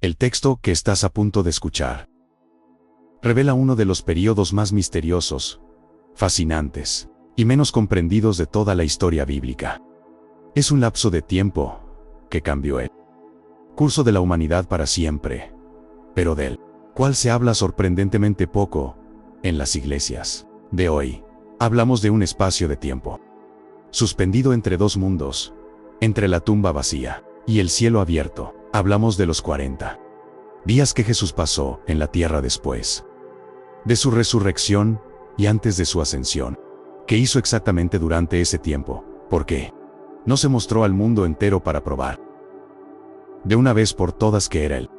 El texto que estás a punto de escuchar revela uno de los periodos más misteriosos, fascinantes y menos comprendidos de toda la historia bíblica. Es un lapso de tiempo que cambió el curso de la humanidad para siempre, pero del cual se habla sorprendentemente poco en las iglesias de hoy. Hablamos de un espacio de tiempo suspendido entre dos mundos, entre la tumba vacía y el cielo abierto. Hablamos de los 40 días que Jesús pasó en la tierra después de su resurrección y antes de su ascensión. ¿Qué hizo exactamente durante ese tiempo? ¿Por qué no se mostró al mundo entero para probar de una vez por todas que era el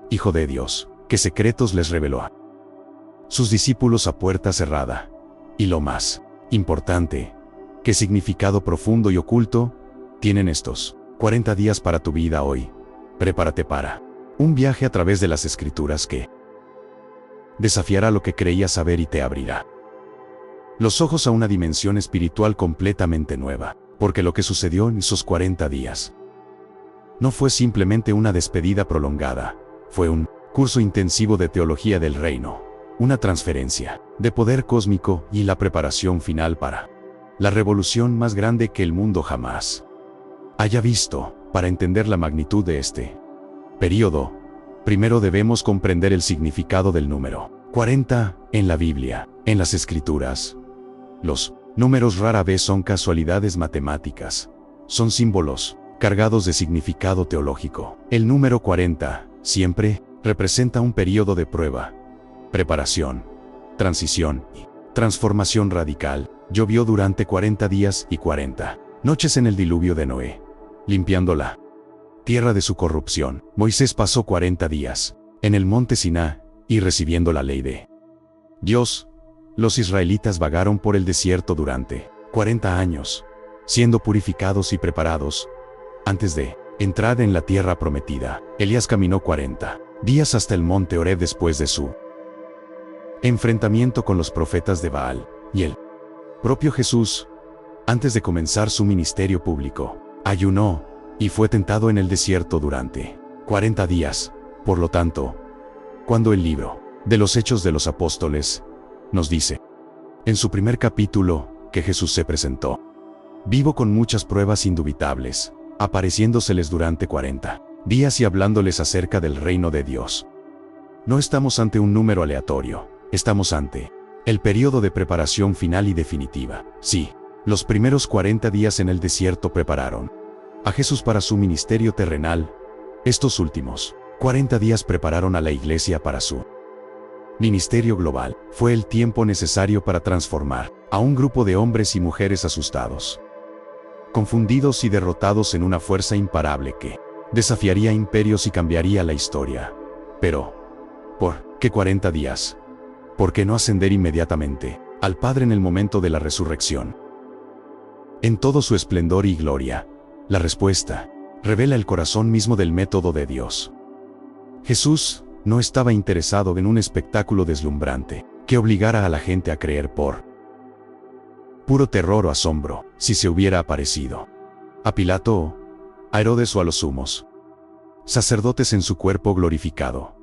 Hijo de Dios? ¿Qué secretos les reveló a sus discípulos a puerta cerrada? Y lo más importante, ¿qué significado profundo y oculto tienen estos 40 días para tu vida hoy? Prepárate para un viaje a través de las Escrituras que desafiará lo que creías saber y te abrirá los ojos a una dimensión espiritual completamente nueva, porque lo que sucedió en esos 40 días no fue simplemente una despedida prolongada, fue un curso intensivo de teología del reino, una transferencia de poder cósmico y la preparación final para la revolución más grande que el mundo jamás haya visto. Para entender la magnitud de este periodo, primero debemos comprender el significado del número 40 en la Biblia, en las Escrituras. Los números rara vez son casualidades matemáticas, son símbolos cargados de significado teológico. El número 40 siempre representa un periodo de prueba, preparación, transición y transformación radical. Llovió durante 40 días y 40 noches en el diluvio de Noé, limpiando la tierra de su corrupción. Moisés pasó 40 días en el monte Siná y recibiendo la ley de Dios. Los israelitas vagaron por el desierto durante 40 años, siendo purificados y preparados antes de entrar en la tierra prometida. Elías caminó 40 días hasta el monte Horeb después de su enfrentamiento con los profetas de Baal, y el propio Jesús, antes de comenzar su ministerio público, ayunó y fue tentado en el desierto durante 40 días. Por lo tanto, cuando el libro de los Hechos de los Apóstoles nos dice en su primer capítulo que Jesús se presentó vivo con muchas pruebas indubitables, apareciéndoseles durante 40 días y hablándoles acerca del reino de Dios, no estamos ante un número aleatorio, estamos ante el periodo de preparación final y definitiva. Sí, los primeros 40 días en el desierto prepararon a Jesús para su ministerio terrenal. Estos últimos 40 días prepararon a la iglesia para su ministerio global. Fue el tiempo necesario para transformar a un grupo de hombres y mujeres asustados, confundidos y derrotados en una fuerza imparable que desafiaría imperios y cambiaría la historia. Pero, ¿por qué 40 días? ¿Por qué no ascender inmediatamente al Padre en el momento de la resurrección, en todo su esplendor y gloria? La respuesta revela el corazón mismo del método de Dios. Jesús no estaba interesado en un espectáculo deslumbrante que obligara a la gente a creer por puro terror o asombro. Si se hubiera aparecido a Pilato, a Herodes o a los sumos sacerdotes en su cuerpo glorificado,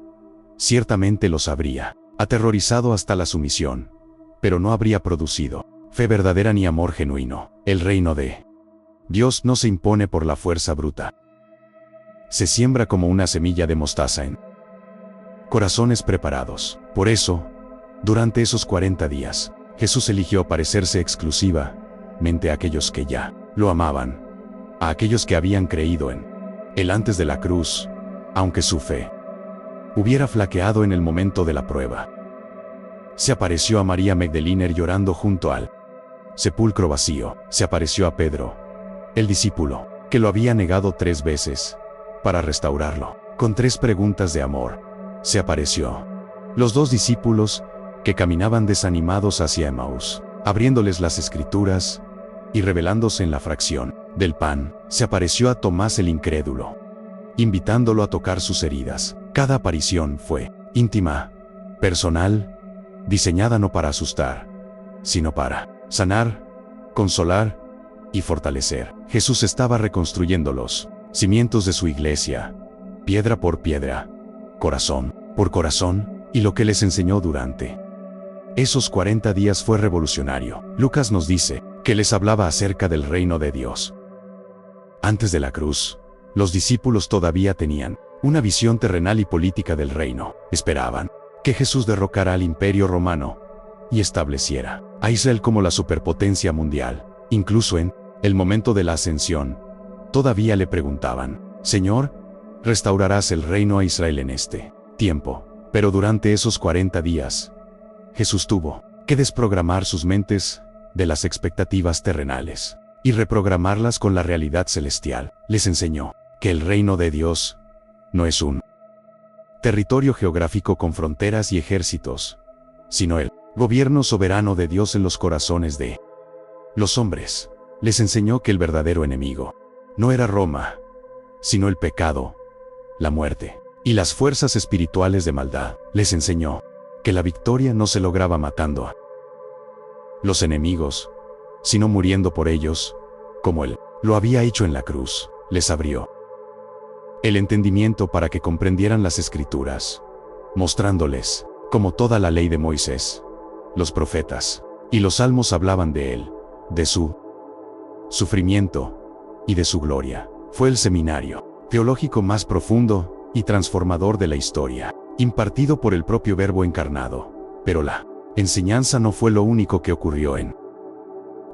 ciertamente los habría aterrorizado hasta la sumisión, pero no habría producido fe verdadera ni amor genuino. El reino de Dios no se impone por la fuerza bruta, se siembra como una semilla de mostaza en corazones preparados. Por eso, durante esos 40 días, Jesús eligió aparecerse exclusivamente a aquellos que ya lo amaban, a aquellos que habían creído en él antes de la cruz, aunque su fe hubiera flaqueado en el momento de la prueba. Se apareció a María Magdalena llorando junto al sepulcro vacío. Se apareció a Pedro, el discípulo, que lo había negado 3 veces, para restaurarlo con 3 preguntas de amor. Se apareció los 2 discípulos que caminaban desanimados hacia Emaús, abriéndoles las Escrituras y revelándose en la fracción del pan. Se apareció a Tomás el incrédulo, invitándolo a tocar sus heridas. Cada aparición fue íntima, personal, diseñada no para asustar, sino para sanar, consolar y fortalecer. Jesús estaba reconstruyendo los cimientos de su iglesia, piedra por piedra, corazón por corazón, y lo que les enseñó durante esos 40 días fue revolucionario. Lucas nos dice que les hablaba acerca del reino de Dios. Antes de la cruz, los discípulos todavía tenían una visión terrenal y política del reino. Esperaban que Jesús derrocara al imperio romano y estableciera a Israel como la superpotencia mundial. Incluso en el momento de la ascensión, todavía le preguntaban: Señor, ¿restaurarás el reino a Israel en este tiempo? Pero durante esos 40 días, Jesús tuvo que desprogramar sus mentes de las expectativas terrenales y reprogramarlas con la realidad celestial. Les enseñó que el reino de Dios no es un territorio geográfico con fronteras y ejércitos, sino el gobierno soberano de Dios en los corazones de los hombres. Les enseñó que el verdadero enemigo no era Roma, sino el pecado, la muerte y las fuerzas espirituales de maldad. Les enseñó que la victoria no se lograba matando a los enemigos, sino muriendo por ellos, como Él lo había hecho en la cruz. Les abrió el entendimiento para que comprendieran las Escrituras, mostrándoles cómo toda la ley de Moisés, los profetas y los salmos hablaban de Él, de su sufrimiento y de su gloria. Fue el seminario teológico más profundo y transformador de la historia, impartido por el propio Verbo encarnado. Pero la enseñanza no fue lo único que ocurrió en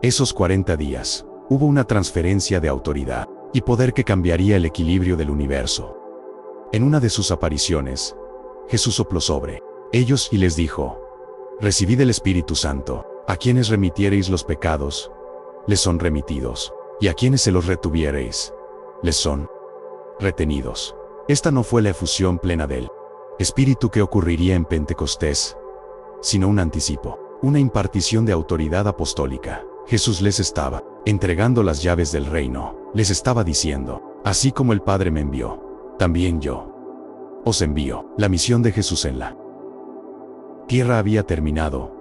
esos 40 días. Hubo una transferencia de autoridad y poder que cambiaría el equilibrio del universo. En una de sus apariciones, Jesús sopló sobre ellos y les dijo: Recibid el Espíritu Santo. A quienes remitiereis los pecados, les son remitidos, y a quienes se los retuviereis, les son retenidos. Esta no fue la efusión plena del Espíritu que ocurriría en Pentecostés, sino un anticipo, una impartición de autoridad apostólica. Jesús les estaba entregando las llaves del reino. Les estaba diciendo: así como el Padre me envió, también yo os envío. La misión de Jesús en la tierra había terminado.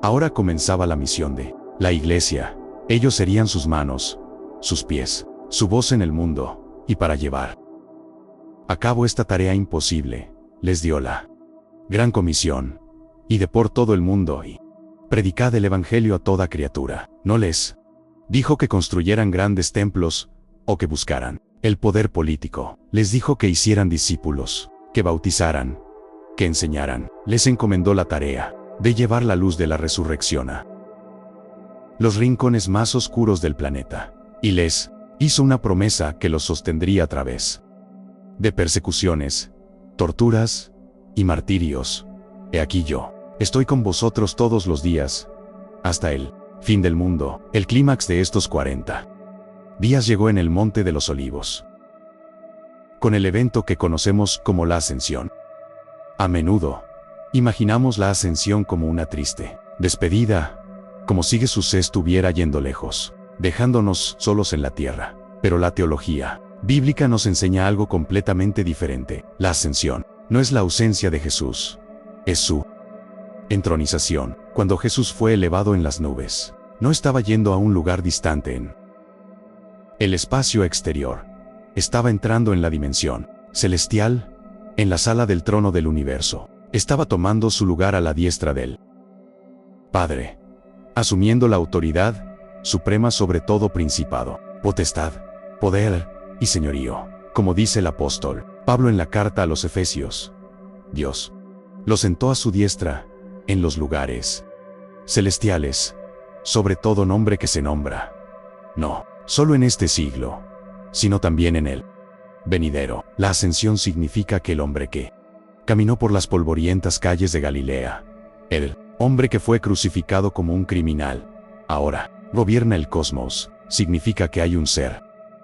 Ahora comenzaba la misión de la iglesia. Ellos serían sus manos, sus pies, su voz en el mundo, y para llevar a cabo esta tarea imposible, les dio la gran comisión: id de por todo el mundo y predicad el evangelio a toda criatura. No les dijo que construyeran grandes templos o que buscaran el poder político. Les dijo que hicieran discípulos, que bautizaran, que enseñaran. Les encomendó la tarea de llevar la luz de la resurrección a los rincones más oscuros del planeta, y les hizo una promesa que los sostendría a través de persecuciones, torturas y martirios. He aquí yo estoy con vosotros todos los días, hasta el fin del mundo. El clímax de estos 40 días llegó en el Monte de los Olivos, con el evento que conocemos como la Ascensión. A menudo imaginamos la ascensión como una triste despedida, como si Jesús estuviera yendo lejos, dejándonos solos en la tierra. Pero la teología bíblica nos enseña algo completamente diferente. La ascensión no es la ausencia de Jesús, es su entronización. Cuando Jesús fue elevado en las nubes, no estaba yendo a un lugar distante en el espacio exterior. Estaba entrando en la dimensión celestial, en la sala del trono del universo. Estaba tomando su lugar a la diestra del Padre, asumiendo la autoridad suprema sobre todo principado, potestad, poder y señorío. Como dice el apóstol Pablo en la carta a los Efesios, Dios lo sentó a su diestra en los lugares celestiales, sobre todo nombre que se nombra, no solo en este siglo, sino también en el venidero. La ascensión significa que el hombre que caminó por las polvorientas calles de Galilea, el hombre que fue crucificado como un criminal, ahora gobierna el cosmos. Significa que hay un ser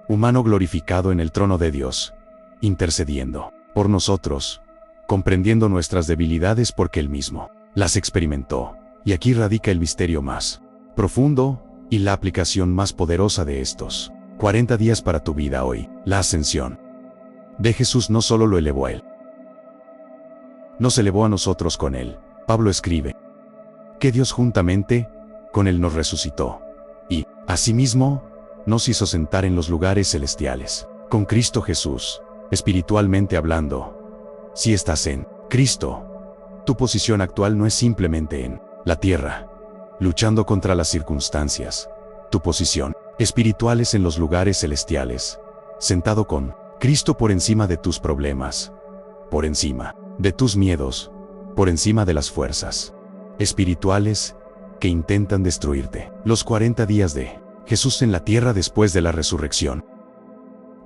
humano glorificado en el trono de Dios, intercediendo por nosotros, comprendiendo nuestras debilidades porque Él mismo las experimentó. Y aquí radica el misterio más profundo y la aplicación más poderosa de estos 40 días para tu vida hoy. La ascensión de Jesús no solo lo elevó a Él, nos elevó a nosotros con Él. Pablo escribe que Dios juntamente con Él nos resucitó y, asimismo, nos hizo sentar en los lugares celestiales con Cristo Jesús. espiritualmente hablando. Si estás en Cristo, tu posición actual no es simplemente en la tierra, luchando contra las circunstancias. Tu posición espiritual es en los lugares celestiales, sentado con Cristo por encima de tus problemas, por encima de tus miedos, por encima de las fuerzas espirituales que intentan destruirte. Los 40 días de Jesús en la tierra después de la resurrección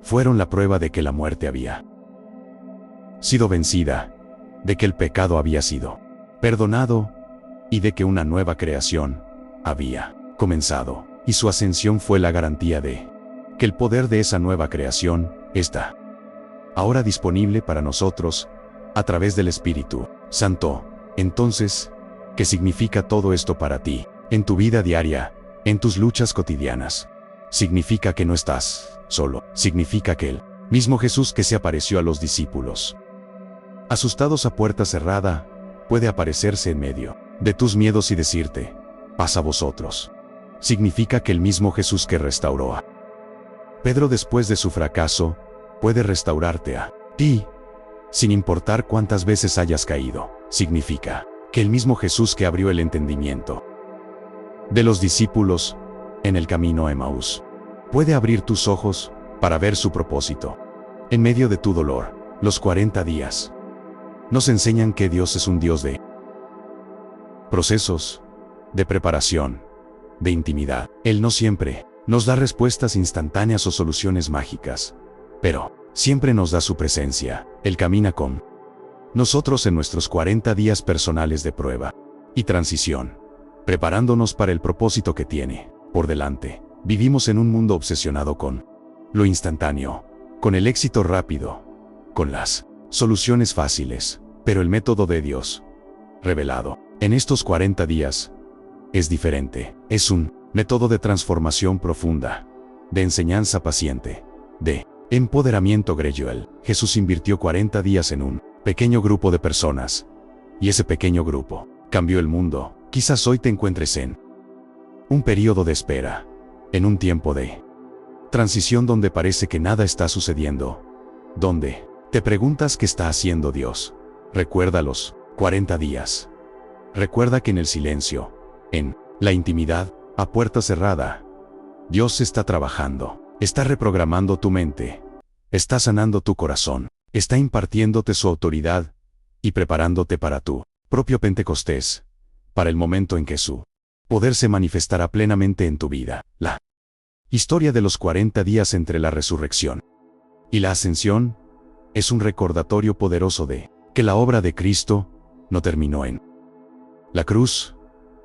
fueron la prueba de que la muerte había sido vencida, de que el pecado había sido perdonado y de que una nueva creación había comenzado. Y su ascensión fue la garantía de que el poder de esa nueva creación está ahora disponible para nosotros a través del Espíritu Santo. Entonces, ¿qué significa todo esto para ti, en tu vida diaria, en tus luchas cotidianas? Significa que no estás solo. Significa que el mismo Jesús que se apareció a los discípulos, asustados a puerta cerrada, puede aparecerse en medio de tus miedos y decirte, paz a vosotros. Significa que el mismo Jesús que restauró a Pedro después de su fracaso, puede restaurarte a ti, sin importar cuántas veces hayas caído. Significa que el mismo Jesús que abrió el entendimiento de los discípulos en el camino a Emaús, puede abrir tus ojos para ver su propósito. En medio de tu dolor, los 40 días nos enseñan que Dios es un Dios de procesos, de preparación, de intimidad. Él no siempre nos da respuestas instantáneas o soluciones mágicas, pero siempre nos da su presencia. Él camina con nosotros en nuestros 40 días personales de prueba y transición, preparándonos para el propósito que tiene por delante. Vivimos en un mundo obsesionado con lo instantáneo, con el éxito rápido, con las soluciones fáciles, pero el método de Dios, revelado en estos 40 días, es diferente. Es un método de transformación profunda, de enseñanza paciente, de empoderamiento gradual. Jesús invirtió 40 días en un pequeño grupo de personas, y ese pequeño grupo cambió el mundo. Quizás hoy te encuentres en un periodo de espera, en un tiempo de transición donde parece que nada está sucediendo, donde te preguntas qué está haciendo Dios. Recuerda los 40 días. Recuerda que en el silencio, en la intimidad, a puerta cerrada, Dios está trabajando, está reprogramando tu mente, está sanando tu corazón, está impartiéndote su autoridad y preparándote para tu propio Pentecostés, para el momento en que su poder se manifestará plenamente en tu vida. La historia de los 40 días entre la resurrección y la ascensión es un recordatorio poderoso de que la obra de Cristo no terminó en la cruz,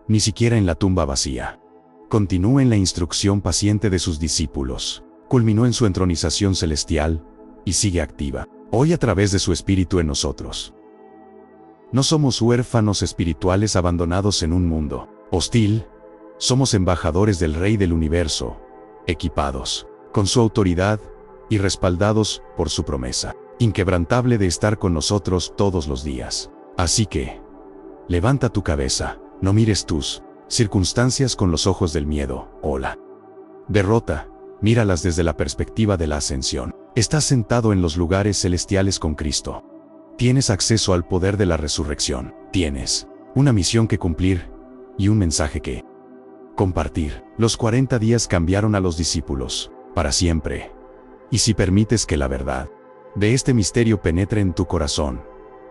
ni siquiera en la tumba vacía. Continúa en la instrucción paciente de sus discípulos, culminó en su entronización celestial y sigue activa hoy a través de su Espíritu en nosotros. No somos huérfanos espirituales abandonados en un mundo hostil, somos embajadores del Rey del Universo, equipados con su autoridad y respaldados por su promesa inquebrantable de estar con nosotros todos los días. Así que, levanta tu cabeza, no mires tus circunstancias con los ojos del miedo o la derrota, míralas desde la perspectiva de la ascensión. Estás sentado en los lugares celestiales con Cristo. Tienes acceso al poder de la resurrección. Tienes una misión que cumplir y un mensaje que compartir. Los 40 días cambiaron a los discípulos para siempre. Y si permites que la verdad de este misterio penetre en tu corazón,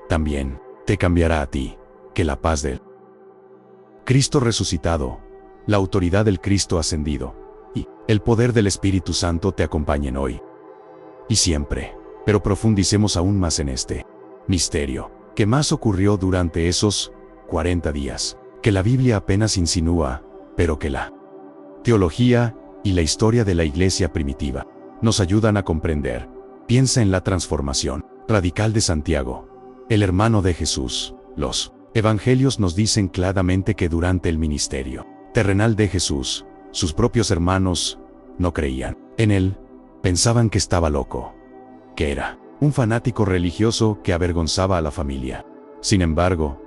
también te cambiará a ti. Que la paz del Cristo resucitado, la autoridad del Cristo ascendido y el poder del Espíritu Santo te acompañen hoy y siempre. Pero profundicemos aún más en este misterio. ¿Qué más ocurrió durante esos 40 días? Que la Biblia apenas insinúa, pero que la teología y la historia de la iglesia primitiva nos ayudan a comprender. Piensa en la transformación radical de Santiago, el hermano de Jesús. Los evangelios nos dicen claramente que durante el ministerio terrenal de Jesús, sus propios hermanos no creían en él, pensaban que estaba loco, que era un fanático religioso que avergonzaba a la familia. Sin embargo,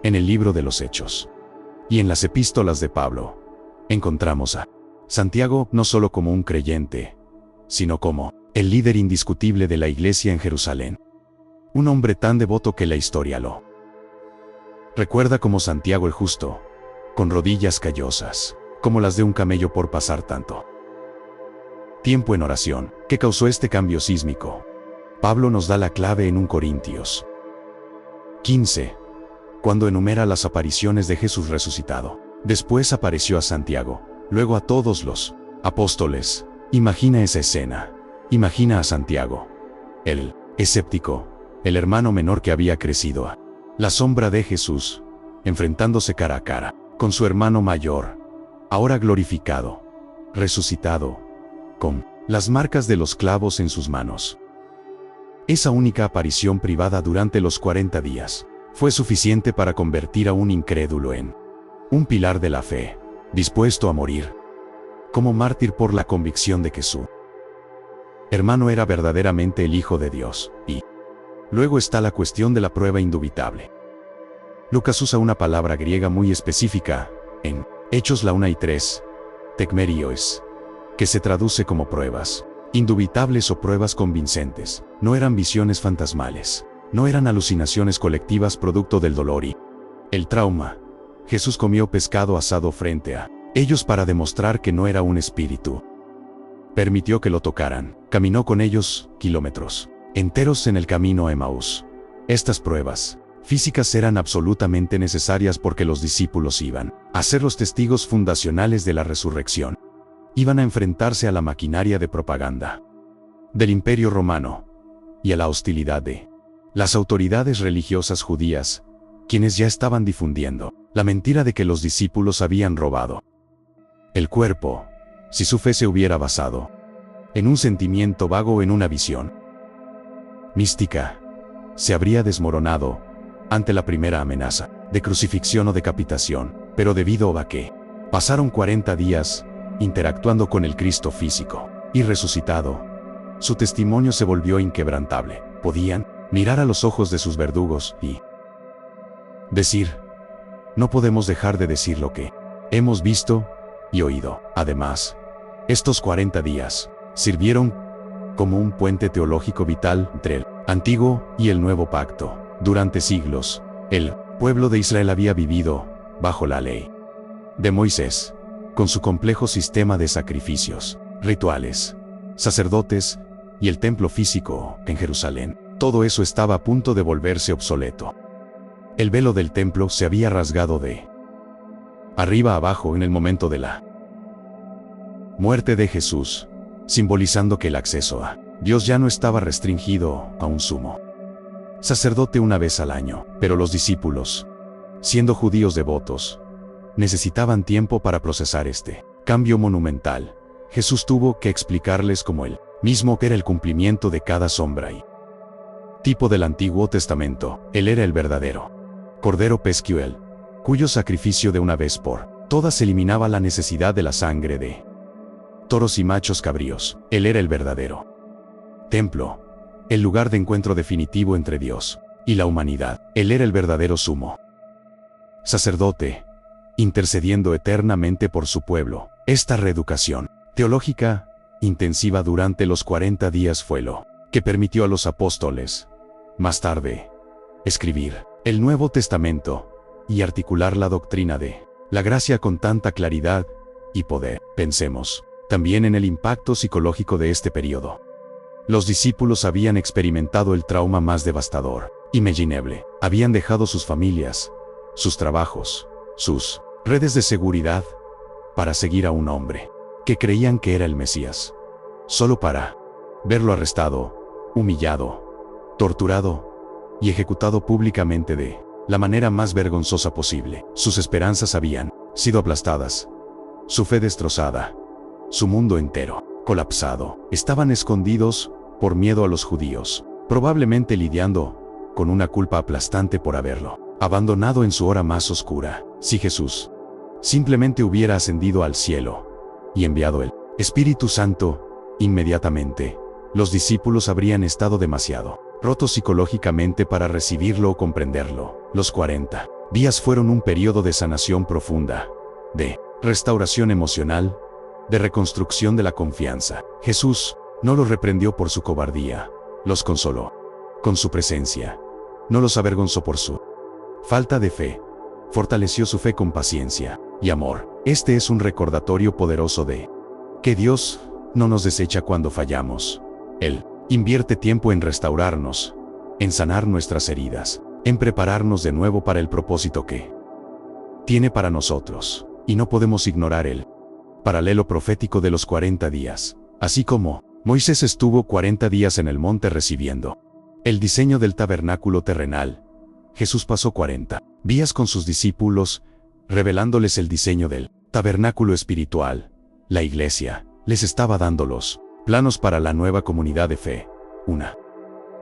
en el libro de los Hechos y en las epístolas de Pablo, encontramos a Santiago no solo como un creyente, sino como el líder indiscutible de la iglesia en Jerusalén. Un hombre tan devoto que la historia lo recuerda como Santiago el Justo, con rodillas callosas, como las de un camello por pasar tanto tiempo en oración, que causó este cambio sísmico. Pablo nos da la clave en 1 Corintios 15, cuando enumera las apariciones de Jesús resucitado. Después apareció a Santiago, luego a todos los apóstoles. Imagina esa escena. Imagina a Santiago, el escéptico, el hermano menor que había crecido a la sombra de Jesús, enfrentándose cara a cara con su hermano mayor, ahora glorificado, resucitado, con las marcas de los clavos en sus manos. Esa única aparición privada durante los 40 días fue suficiente para convertir a un incrédulo en un pilar de la fe, dispuesto a morir como mártir por la convicción de que su hermano era verdaderamente el Hijo de Dios. Y luego está la cuestión de la prueba indubitable. Lucas usa una palabra griega muy específica, en Hechos la 1 y 3, tekmerios, que se traduce como pruebas indubitables o pruebas convincentes. No eran visiones fantasmales, no eran alucinaciones colectivas producto del dolor y el trauma. Jesús comió pescado asado frente a ellos para demostrar que no era un espíritu. Permitió que lo tocaran, caminó con ellos kilómetros enteros en el camino a Emaús. Estas pruebas físicas eran absolutamente necesarias porque los discípulos iban a ser los testigos fundacionales de la resurrección. Iban a enfrentarse a la maquinaria de propaganda del Imperio Romano y a la hostilidad de las autoridades religiosas judías, quienes ya estaban difundiendo la mentira de que los discípulos habían robado el cuerpo, si su fe se hubiera basado en un sentimiento vago o en una visión mística, se habría desmoronado ante la primera amenaza de crucifixión o decapitación, pero debido a que pasaron 40 días interactuando con el Cristo físico y resucitado, su testimonio se volvió inquebrantable. Podían mirar a los ojos de sus verdugos y decir: no podemos dejar de decir lo que hemos visto y oído. Además, estos 40 días sirvieron como un puente teológico vital entre el Antiguo y el Nuevo Pacto. Durante siglos, el pueblo de Israel había vivido bajo la ley de Moisés, con su complejo sistema de sacrificios, rituales, sacerdotes y el templo físico en Jerusalén. Todo eso estaba a punto de volverse obsoleto. El velo del templo se había rasgado de arriba a abajo en el momento de la muerte de Jesús, simbolizando que el acceso a Dios ya no estaba restringido a un sumo sacerdote una vez al año. Pero los discípulos, siendo judíos devotos, necesitaban tiempo para procesar este cambio monumental. Jesús tuvo que explicarles como él mismo que era el cumplimiento de cada sombra y tipo del Antiguo Testamento. Él era el verdadero Cordero Pescuel, cuyo sacrificio de una vez por todas eliminaba la necesidad de la sangre de toros y machos cabríos. Él era el verdadero templo, el lugar de encuentro definitivo entre Dios y la humanidad. Él era el verdadero sumo sacerdote, intercediendo eternamente por su pueblo. Esta reeducación teológica intensiva durante los 40 días fue lo que permitió a los apóstoles, más tarde, escribir el Nuevo Testamento y articular la doctrina de la gracia con tanta claridad y poder. Pensemos también en el impacto psicológico de este periodo. Los discípulos habían experimentado el trauma más devastador, inimaginable. Habían dejado sus familias, sus trabajos, sus redes de seguridad, para seguir a un hombre que creían que era el Mesías, solo para verlo arrestado, humillado, torturado y ejecutado públicamente de la manera más vergonzosa posible. Sus esperanzas habían sido aplastadas, su fe destrozada, su mundo entero colapsado. Estaban escondidos por miedo a los judíos, probablemente lidiando con una culpa aplastante por haberlo abandonado en su hora más oscura. Si Jesús simplemente hubiera ascendido al cielo y enviado el Espíritu Santo inmediatamente, los discípulos habrían estado demasiado rotos psicológicamente para recibirlo o comprenderlo. Los 40 días fueron un periodo de sanación profunda, de restauración emocional, de reconstrucción de la confianza. Jesús No los reprendió por su cobardía, los consoló con su presencia. No los avergonzó por su falta de fe. Fortaleció su fe con paciencia y amor. Este es un recordatorio poderoso de que Dios no nos desecha cuando fallamos. Él invierte tiempo en restaurarnos, en sanar nuestras heridas, en prepararnos de nuevo para el propósito que tiene para nosotros. Y no podemos ignorar el paralelo profético de los 40 días. Así como Moisés estuvo 40 días en el monte recibiendo el diseño del tabernáculo terrenal, Jesús pasó 40 días con sus discípulos, revelándoles el diseño del tabernáculo espiritual. La iglesia les estaba dando los planos para la nueva comunidad de fe, una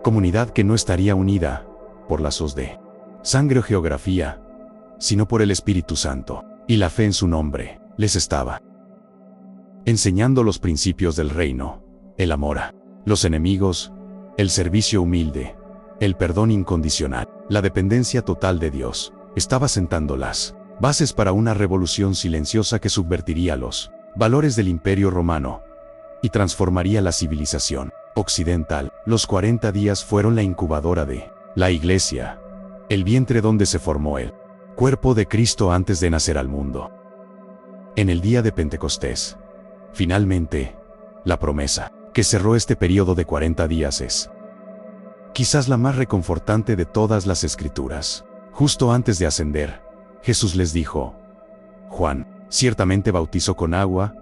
comunidad que no estaría unida por lazos de sangre o geografía, sino por el Espíritu Santo, y la fe en su nombre. Les estaba enseñando los principios del reino, el amor a los enemigos, el servicio humilde, el perdón incondicional, la dependencia total de Dios. Estaba sentando las bases para una revolución silenciosa que subvertiría los valores del Imperio Romano y transformaría la civilización occidental. Los 40 días fueron la incubadora de la iglesia, el vientre donde se formó el cuerpo de Cristo antes de nacer al mundo. En el día de Pentecostés, finalmente, la promesa que cerró este periodo de 40 días es quizás la más reconfortante de todas las Escrituras. Justo antes de ascender, Jesús les dijo: Juan ciertamente bautizó con agua,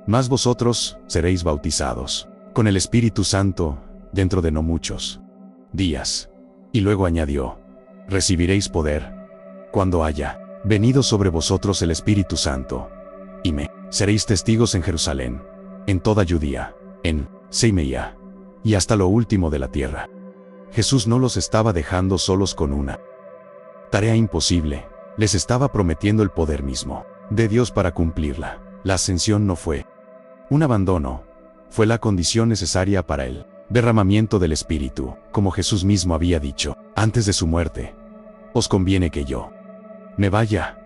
mas vosotros seréis bautizados con el Espíritu Santo dentro de no muchos días. Y luego añadió: recibiréis poder cuando haya venido sobre vosotros el Espíritu Santo, y me seréis testigos en Jerusalén, en toda Judía, en Samaria y hasta lo último de la tierra. Jesús no los estaba dejando solos con una tarea imposible, les estaba prometiendo el poder mismo de Dios para cumplirla. La ascensión no fue un abandono, fue la condición necesaria para el derramamiento del Espíritu. Como Jesús mismo había dicho antes de su muerte: os conviene que yo me vaya,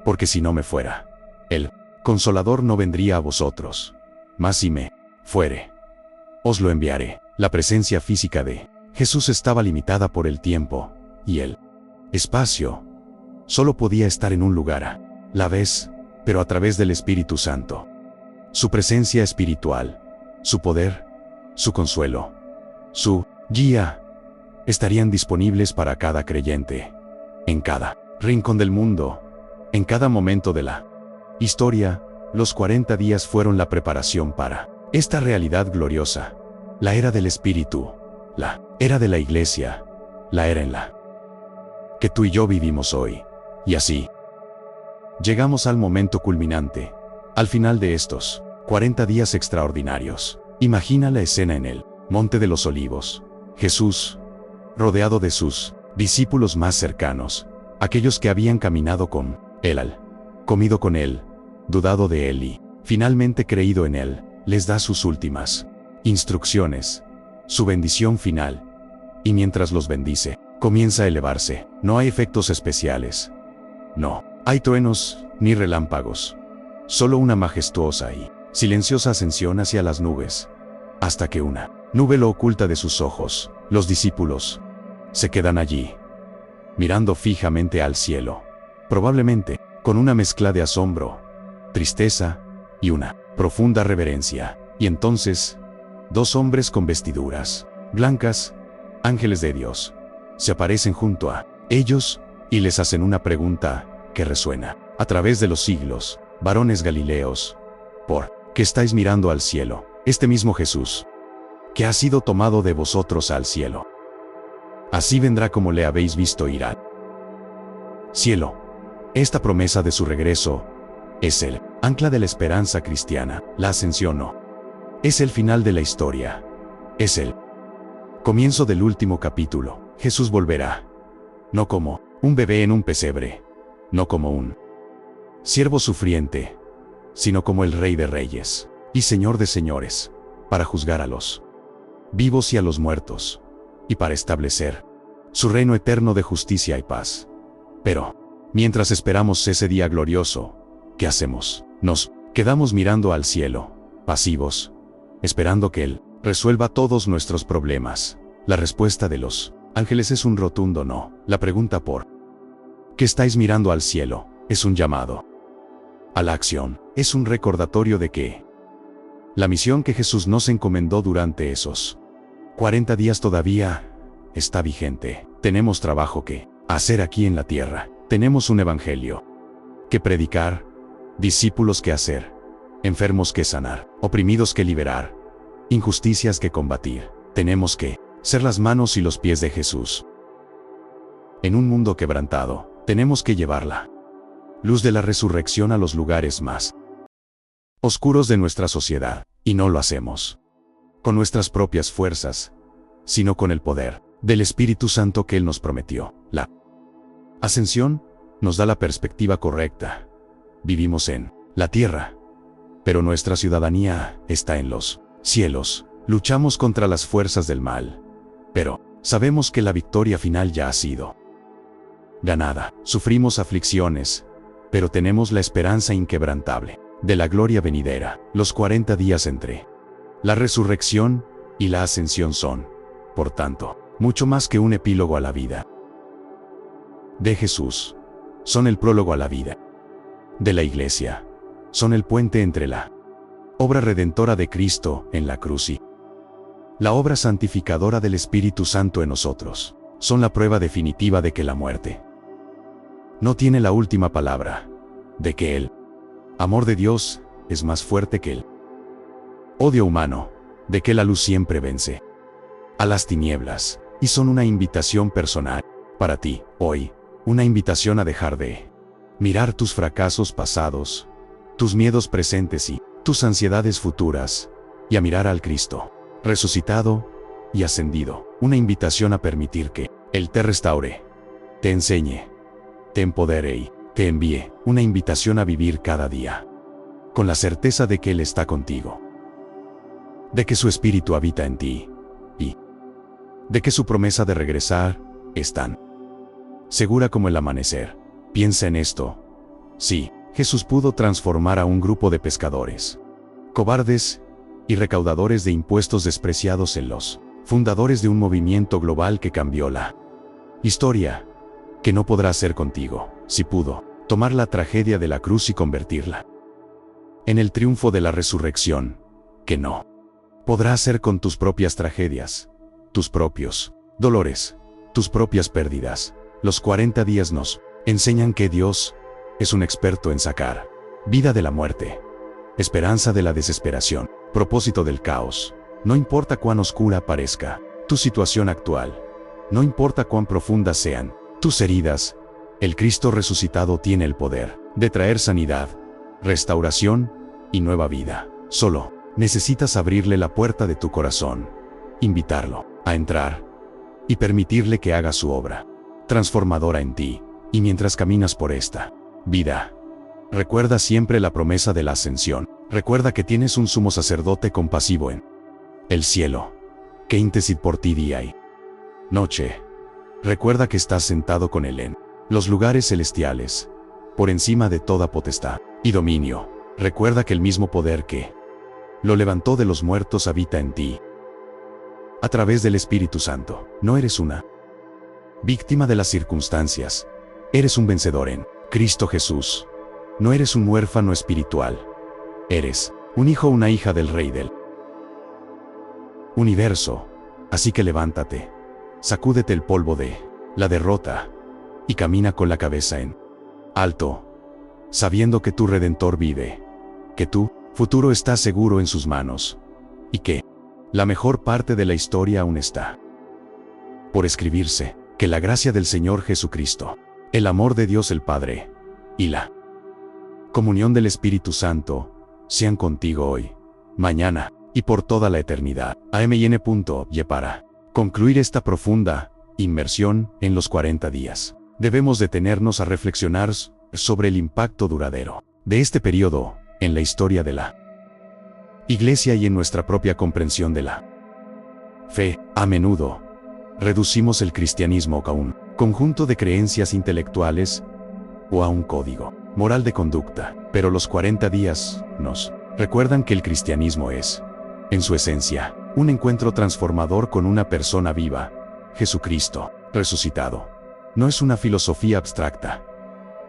porque si no me fuera, el Consolador no vendría a vosotros, mas si me fuere, os lo enviaré. La presencia física de Jesús estaba limitada por el tiempo y el espacio. Solo podía estar en un lugar a la vez, pero a través del Espíritu Santo. Su presencia espiritual, su poder, su consuelo, su guía, estarían disponibles para cada creyente, en cada rincón del mundo, en cada momento de la historia. Los 40 días fueron la preparación para esta realidad gloriosa, la era del Espíritu, la era de la iglesia, la era en la que tú y yo vivimos hoy. Y así llegamos al momento culminante, al final de estos 40 días extraordinarios. Imagina la escena en el Monte de los Olivos. Jesús, rodeado de sus discípulos más cercanos, aquellos que habían caminado con él, comido con él, dudado de él y finalmente creído en él, les da sus últimas instrucciones, su bendición final. Y mientras los bendice, comienza a elevarse. No hay efectos especiales. No hay truenos ni relámpagos. Solo una majestuosa y silenciosa ascensión hacia las nubes, hasta que una nube lo oculta de sus ojos. Los discípulos se quedan allí, mirando fijamente al cielo, probablemente con una mezcla de asombro, tristeza y una profunda reverencia. Y entonces, dos hombres con vestiduras blancas, ángeles de Dios, se aparecen junto a ellos y les hacen una pregunta que resuena a través de los siglos: varones galileos, ¿por qué estáis mirando al cielo? Este mismo Jesús, que ha sido tomado de vosotros al cielo, así vendrá como le habéis visto ir al cielo. Esta promesa de su regreso es el ancla de la esperanza cristiana. La ascensión no es el final de la historia, es el comienzo del último capítulo. Jesús volverá, no como un bebé en un pesebre, no como un siervo sufriente, sino como el Rey de Reyes y Señor de Señores, para juzgar a los vivos y a los muertos, y para establecer su reino eterno de justicia y paz. Pero, mientras esperamos ese día glorioso, ¿qué hacemos? Nos quedamos mirando al cielo, pasivos, esperando que el resuelva todos nuestros problemas. La respuesta de los ángeles es un rotundo no. La pregunta por ¿qué estáis mirando al cielo? Es un llamado a la acción. Es un recordatorio de que la misión que Jesús nos encomendó durante esos 40 días todavía está vigente. Tenemos trabajo que hacer aquí en la tierra. Tenemos un evangelio que predicar, discípulos que hacer, enfermos que sanar, oprimidos que liberar, injusticias que combatir. Tenemos que ser las manos y los pies de Jesús. En un mundo quebrantado, tenemos que llevar la luz de la resurrección a los lugares más oscuros de nuestra sociedad, y no lo hacemos con nuestras propias fuerzas, sino con el poder del Espíritu Santo que Él nos prometió. La ascensión nos da la perspectiva correcta. Vivimos en la tierra, pero nuestra ciudadanía está en los cielos. Luchamos contra las fuerzas del mal, pero sabemos que la victoria final ya ha sido ganada. Sufrimos aflicciones, pero tenemos la esperanza inquebrantable de la gloria venidera. Los 40 días entre la resurrección y la ascensión son, por tanto, mucho más que un epílogo a la vida de Jesús. Son el prólogo a la vida de la Iglesia. Son el puente entre la obra redentora de Cristo en la cruz y la obra santificadora del Espíritu Santo en nosotros. Son la prueba definitiva de que la muerte no tiene la última palabra, de que el amor de Dios es más fuerte que el odio humano, de que la luz siempre vence a las tinieblas, y son una invitación personal para ti, hoy, una invitación a dejar de mirar tus fracasos pasados, tus miedos presentes y tus ansiedades futuras, y a mirar al Cristo resucitado y ascendido. Una invitación a permitir que Él te restaure, te enseñe, te empodere y te envíe. Una invitación a vivir cada día con la certeza de que Él está contigo, de que su Espíritu habita en ti y de que su promesa de regresar es tan segura como el amanecer. Piensa en esto. Sí, Jesús pudo transformar a un grupo de pescadores, cobardes y recaudadores de impuestos despreciados en los fundadores de un movimiento global que cambió la historia. Que no podrá hacer contigo, si pudo tomar la tragedia de la cruz y convertirla en el triunfo de la resurrección, que no podrá hacer con tus propias tragedias, tus propios dolores, tus propias pérdidas. Los 40 días nos enseñan que Dios es un experto en sacar vida de la muerte, esperanza de la desesperación, propósito del caos. No importa cuán oscura parezca tu situación actual, no importa cuán profundas sean tus heridas, el Cristo resucitado tiene el poder de traer sanidad, restauración y nueva vida. Solo necesitas abrirle la puerta de tu corazón, invitarlo a entrar y permitirle que haga su obra transformadora en ti. Y mientras caminas por esta vida, recuerda siempre la promesa de la ascensión. Recuerda que tienes un sumo sacerdote compasivo en el cielo, que intercede por ti día y noche. Recuerda que estás sentado con Él en los lugares celestiales, por encima de toda potestad y dominio. Recuerda que el mismo poder que lo levantó de los muertos habita en ti a través del Espíritu Santo. No eres una víctima de las circunstancias, eres un vencedor en Cristo Jesús. No eres un huérfano espiritual, eres un hijo o una hija del Rey del universo. Así que levántate, sacúdete el polvo de la derrota y camina con la cabeza en alto, sabiendo que tu Redentor vive, que tu futuro está seguro en sus manos y que la mejor parte de la historia aún está por escribirse. Que la gracia del Señor Jesucristo, el amor de Dios el Padre y la comunión del Espíritu Santo sean contigo hoy, mañana y por toda la eternidad. AMIN.y para concluir esta profunda inmersión en los 40 días, debemos detenernos a reflexionar sobre el impacto duradero de este periodo en la historia de la Iglesia y en nuestra propia comprensión de la fe. A menudo reducimos el cristianismo a un conjunto de creencias intelectuales o a un código moral de conducta, pero los 40 días nos recuerdan que el cristianismo es, en su esencia, Un encuentro transformador con una persona viva, Jesucristo, resucitado. No es una filosofía abstracta.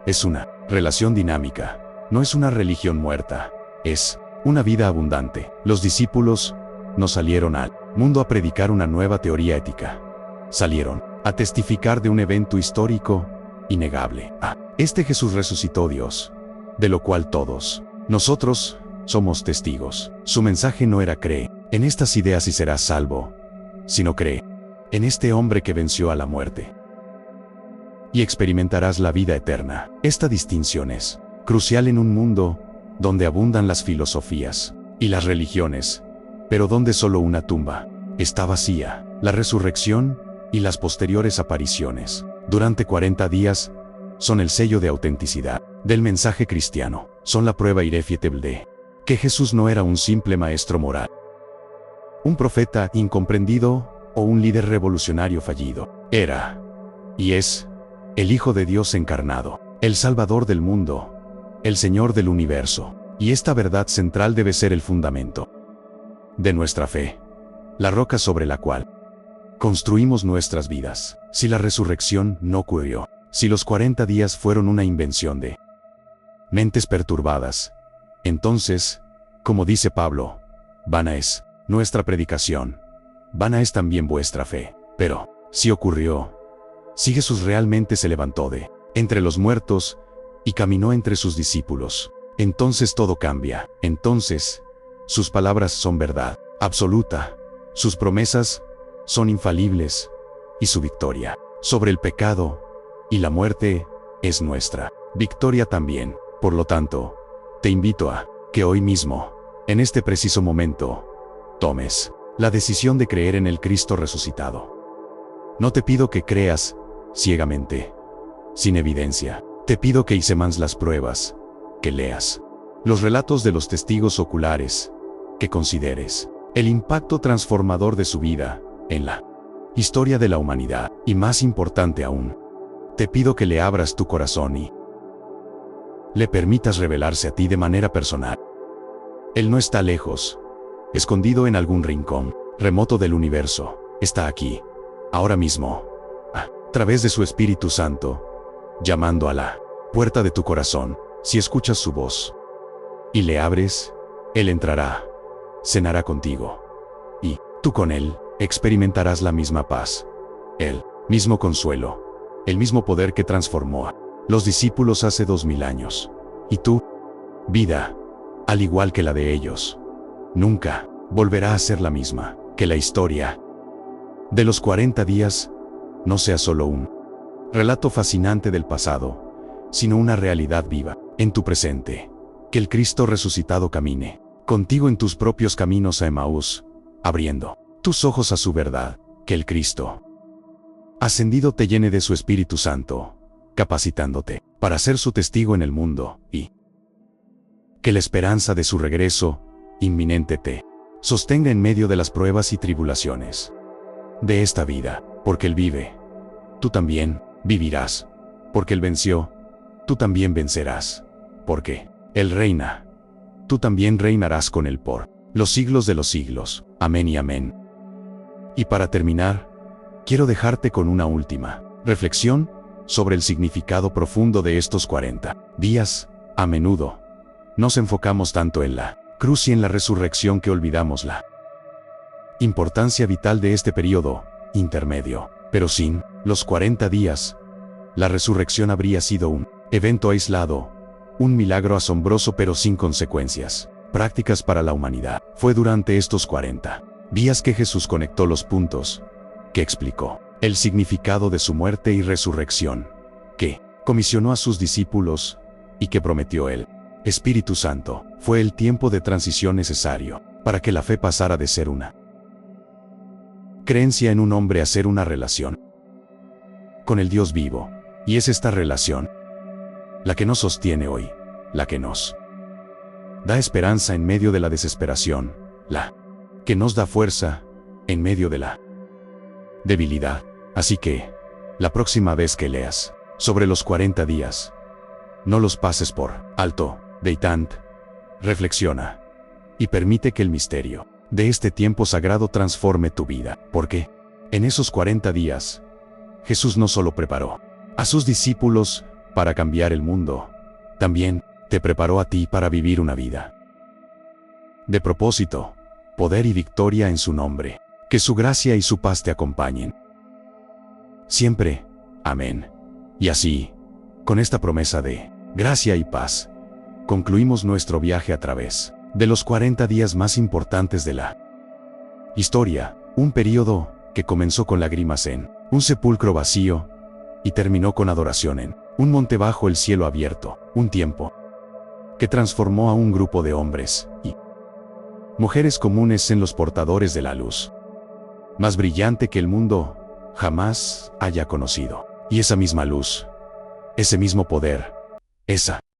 Es una relación dinámica. No es una religión muerta. Es una vida abundante. Los discípulos no salieron al mundo a predicar una nueva teoría ética. Salieron a testificar de un evento histórico innegable. Este Jesús resucitó Dios, de lo cual todos nosotros somos testigos. Su mensaje no era cree en estas ideas y serás salvo, sino cree en este hombre que venció a la muerte y experimentarás la vida eterna. Esta distinción es crucial en un mundo donde abundan las filosofías y las religiones, pero donde solo una tumba está vacía. La resurrección y las posteriores apariciones durante 40 días son el sello de autenticidad del mensaje cristiano. Son la prueba irrefutable de que Jesús no era un simple maestro moral, un profeta incomprendido o un líder revolucionario fallido. Era, y es, el Hijo de Dios encarnado, el Salvador del mundo, el Señor del universo. Y esta verdad central debe ser el fundamento de nuestra fe, la roca sobre la cual construimos nuestras vidas. Si la resurrección no ocurrió, si los 40 días fueron una invención de mentes perturbadas, entonces, como dice Pablo, vana es nuestra predicación, vana es también vuestra fe. Pero, si ocurrió, si Jesús realmente se levantó de entre los muertos y caminó entre sus discípulos, entonces todo cambia. Entonces, sus palabras son verdad absoluta, sus promesas son infalibles, y su victoria sobre el pecado y la muerte es nuestra victoria también. Por lo tanto, te invito a que hoy mismo, en este preciso momento, tomes la decisión de creer en el Cristo resucitado. No te pido que creas ciegamente, sin evidencia. Te pido que examines las pruebas, que leas los relatos de los testigos oculares, que consideres el impacto transformador de su vida en la historia de la humanidad. Y más importante aún, te pido que le abras tu corazón y le permitas revelarse a ti de manera personal. Él no está lejos, escondido en algún rincón remoto del universo. Está aquí, ahora mismo, a través de su Espíritu Santo, llamando a la puerta de tu corazón. Si escuchas su voz y le abres, Él entrará, cenará contigo, y tú con Él experimentarás la misma paz, el mismo consuelo, el mismo poder que transformó a los discípulos hace 2000 años. Y tu vida, al igual que la de ellos, nunca volverá a ser la misma. Que la historia de los 40 días no sea solo un relato fascinante del pasado, sino una realidad viva en tu presente. Que el Cristo resucitado camine contigo en tus propios caminos a Emaús, abriendo tus ojos a su verdad. Que el Cristo ascendido te llene de su Espíritu Santo, capacitándote para ser su testigo en el mundo, y que la esperanza de su regreso inminente te sostenga en medio de las pruebas y tribulaciones de esta vida. Porque Él vive, tú también vivirás. Porque Él venció, tú también vencerás. Porque Él reina, tú también reinarás con Él por los siglos de los siglos. Amén y amén. Y para terminar, quiero dejarte con una última reflexión sobre el significado profundo de estos 40 días. A menudo nos enfocamos tanto en la cruz y en la resurrección que olvidamos la importancia vital de este periodo intermedio. Pero sin los 40 días, la resurrección habría sido un evento aislado, un milagro asombroso pero sin consecuencias prácticas para la humanidad. Fue durante estos 40 días que Jesús conectó los puntos, que explicó el significado de su muerte y resurrección, que comisionó a sus discípulos y que prometió el Espíritu Santo. Fue el tiempo de transición necesario para que la fe pasara de ser una creencia en un hombre a ser una relación con el Dios vivo. Y es esta relación la que nos sostiene hoy, la que nos da esperanza en medio de la desesperación, la que nos da fuerza en medio de la debilidad. Así que, la próxima vez que leas sobre los 40 días, no los pases por alto. Deitant, reflexiona y permite que el misterio de este tiempo sagrado transforme tu vida. Porque en esos 40 días, Jesús no solo preparó a sus discípulos para cambiar el mundo, también te preparó a ti para vivir una vida de propósito, poder y victoria en su nombre. Que su gracia y su paz te acompañen siempre. Amén. Y así, con esta promesa de gracia y paz, concluimos nuestro viaje a través de los 40 días más importantes de la historia, un periodo que comenzó con lágrimas en un sepulcro vacío y terminó con adoración en un monte bajo el cielo abierto, un tiempo que transformó a un grupo de hombres y mujeres comunes en los portadores de la luz más brillante que el mundo jamás haya conocido. Y esa misma luz, ese mismo poder, esa